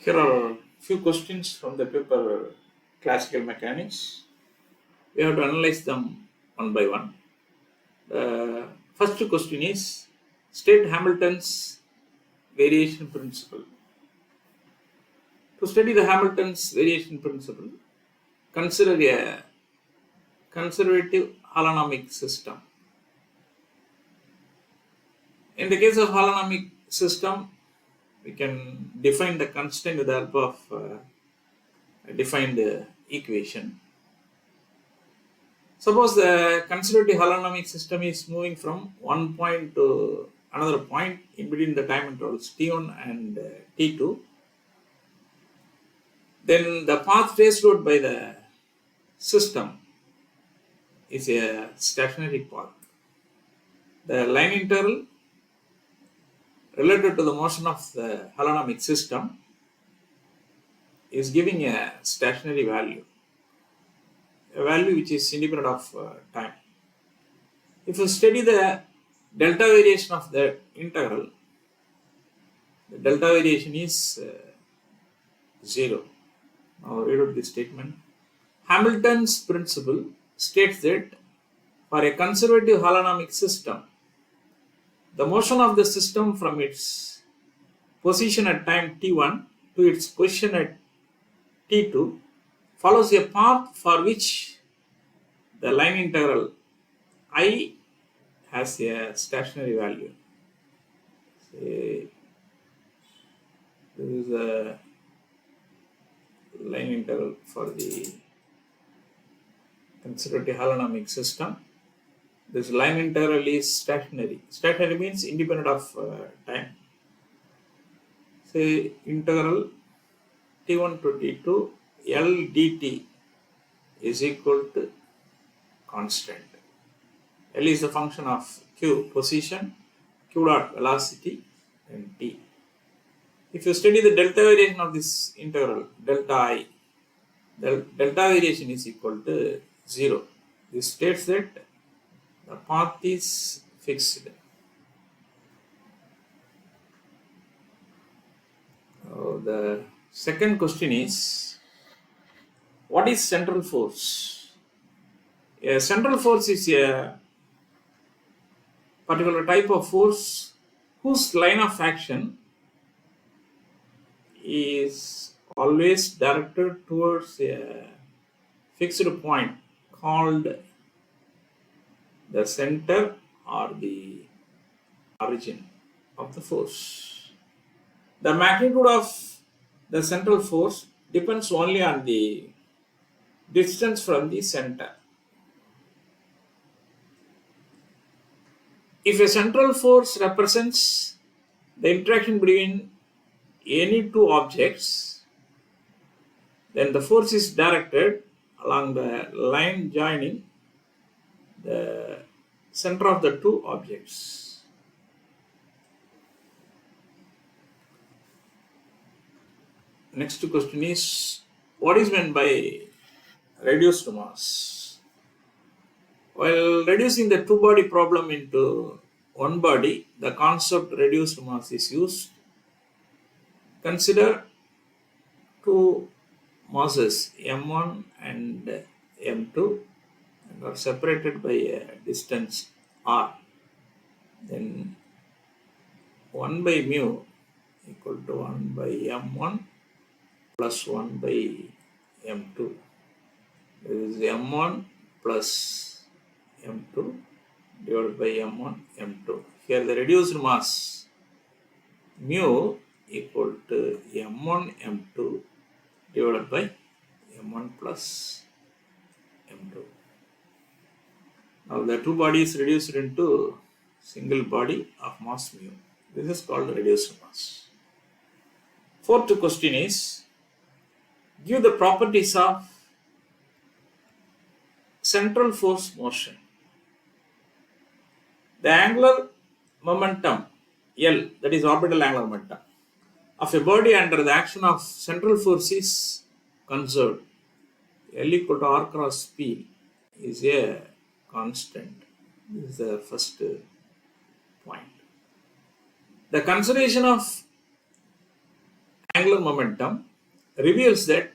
Here are few questions from the paper Classical Mechanics. We have to analyze them one by one. The first question is state Hamilton's variation principle. To study the Hamilton's variation principle, consider a conservative holonomic system. In the case of holonomic system, we can define the constant with the help of a defined equation. Suppose the conservative holonomic system is moving from one point to another point in between the time intervals t1 and t2. Then the path traced out by the system is a stationary path. The line interval related to the motion of the holonomic system is giving a stationary value, a value which is independent of time. If you study the delta variation of the integral, the delta variation is 0. Now read out this statement. Hamilton's principle states that for a conservative holonomic system, the motion of the system from its position at time t1 to its position at t2 follows a path for which the line integral I has a stationary value. Say this is a line integral for the conservative holonomic system. This line integral is stationary. Stationary means independent of time. Say integral t1 to t2 L dt is equal to constant. L is the function of q, position, q dot velocity, and t. If you study the delta variation of this integral, delta I, the delta variation is equal to 0. This states that the path is fixed. The second question is, what is central force? A central force is a particular type of force whose line of action is always directed towards a fixed point called the center or the origin of the force. The magnitude of the central force depends only on the distance from the center. If a central force represents the interaction between any two objects, then the force is directed along the line joining the center of the two objects. Next question is, what is meant by reduced mass? While reducing the two-body problem into one body, the concept reduced mass is used. Consider two masses m1 and m2 and are separated by a distance r. Then 1 by mu equal to 1 by m1 plus 1 by m2. This is m1 plus m2 divided by m1, m2. Here the reduced mass mu equal to m1, m2 divided by m1 plus m2. Now the two bodies reduced into single body of mass mu. This is called reduced mass. Fourth question is, give the properties of central force motion. The angular momentum L, that is orbital angular momentum, of a body under the action of central force is conserved. L equal to r cross p is a constant. This is the first point. The conservation of angular momentum reveals that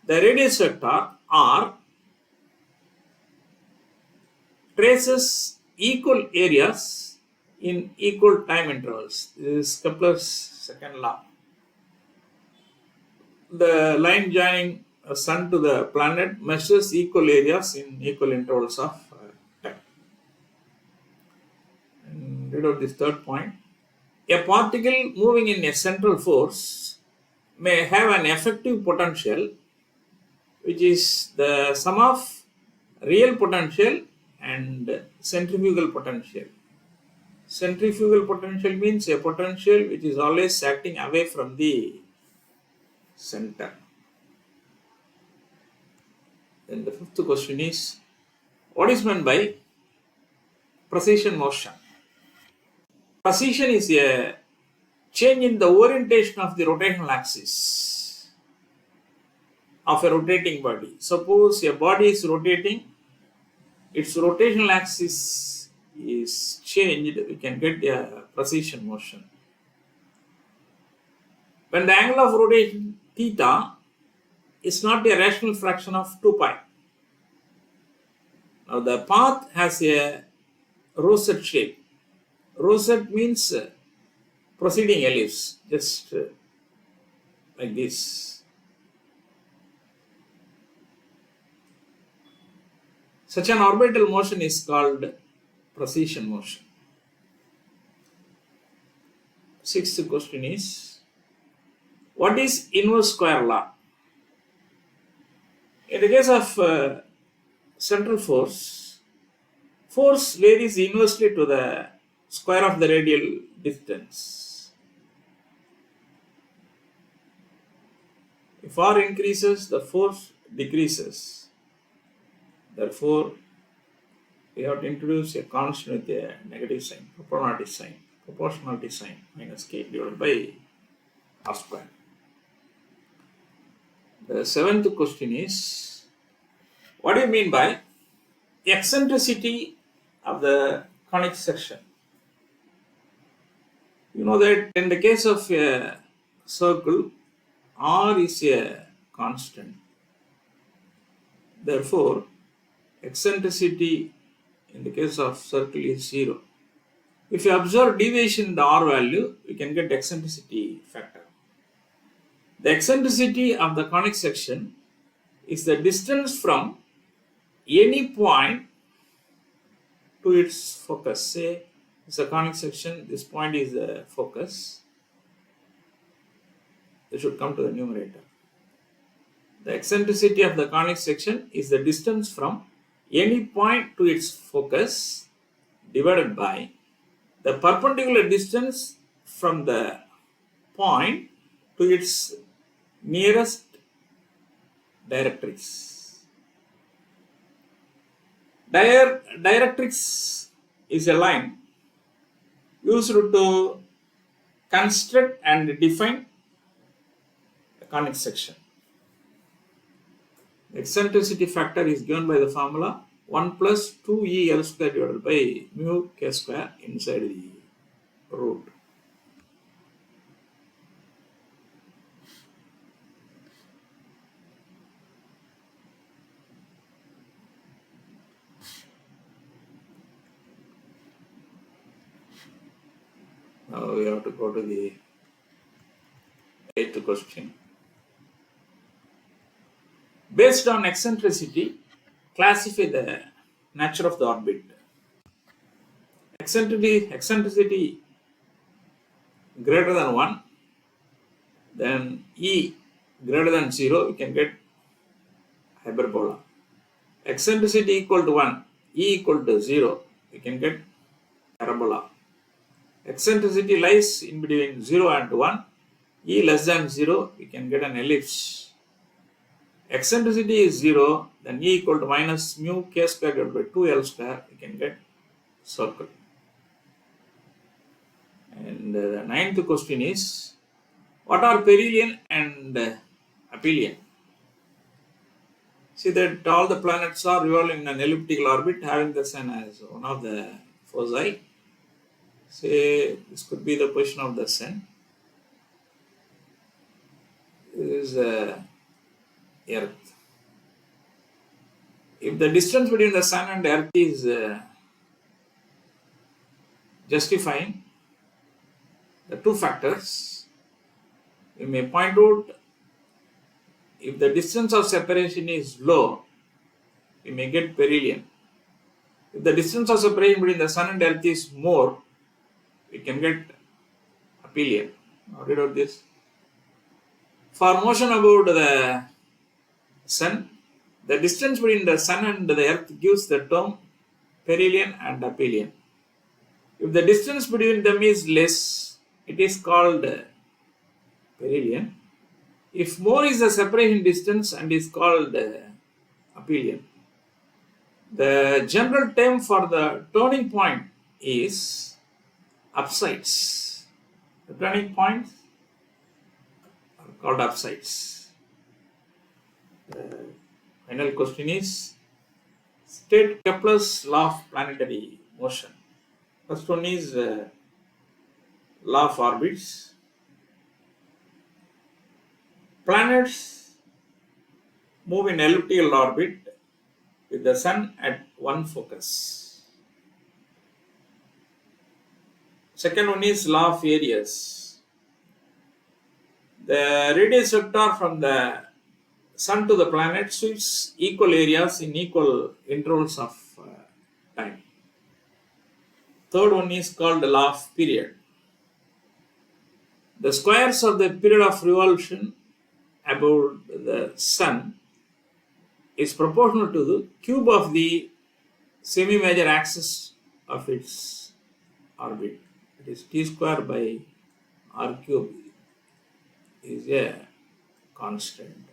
the radius vector R traces equal areas in equal time intervals. This is Kepler's second law. The line joining a sun to the planet measures equal areas in equal intervals of time. And read out this third point. A particle moving in a central force may have an effective potential which is the sum of real potential and centrifugal potential. Centrifugal potential means a potential which is always acting away from the center. Then the fifth question is, what is meant by precession motion? Precession is a change in the orientation of the rotational axis of a rotating body. Suppose a body is rotating, its rotational axis is changed, we can get a precession motion. When the angle of rotation theta is not a rational fraction of 2 pi. Now the path has a rosette shape. Rosette means proceeding ellipse, just like this. Such an orbital motion is called precession motion. Sixth question is, what is inverse square law? In the case of central force, force varies inversely to the square of the radial distance. If R increases, the force decreases. Therefore, we have to introduce a constant with a negative sign, proportionality sign, minus k divided by R square. The seventh question is, what do you mean by eccentricity of the conic section? You know that in the case of a circle, R is a constant. Therefore, eccentricity in the case of circle is 0. If you observe deviation in the R value, we can get eccentricity factor. The eccentricity of the conic section is the distance from any point to its focus. Say it's a conic section, this point is the focus. It should come to the numerator. The eccentricity of the conic section is the distance from any point to its focus divided by the perpendicular distance from the point to its nearest directrix. Directrix is a line used to construct and define a conic section. The eccentricity factor is given by the formula 1 plus 2e L square divided by mu k square inside the root. Now we have to go to the 8th question. Based on eccentricity, classify the nature of the orbit. Eccentricity greater than 1, then E greater than 0, we can get hyperbola. Eccentricity equal to 1, E equal to 0, we can get parabola. Eccentricity lies in between 0 and 1, E less than 0, we can get an ellipse. Eccentricity is 0, then E equal to minus mu k square divided by 2L square, we can get circle. And the 9th question is, what are perihelion and aphelion? See that all the planets are revolving in an elliptical orbit having the sun as one of the foci. Say this could be the position of the sun. is Earth. If the distance between the Sun and Earth is justifying the two factors, we may point out if the distance of separation is low, we may get perihelion. If the distance of separation between the Sun and Earth is more, we can get aphelion. Now read out this. For motion about the Sun, the distance between the Sun and the Earth gives the term perihelion and aphelion. If the distance between them is less, it is called perihelion. If more is the separation distance and is called aphelion. The general term for the turning point is upsides. The turning points are called upsides. The final question is, state Kepler's law of planetary motion. First one is law of orbits. Planets move in elliptical orbit with the Sun at one focus. Second one is law of areas. The radius vector from the Sun to the planet sweeps equal areas in equal intervals of time. Third one is called the law of period. The squares of the period of revolution about the Sun is proportional to the cube of the semi-major axis of its orbit. It is t square by r cube is a constant.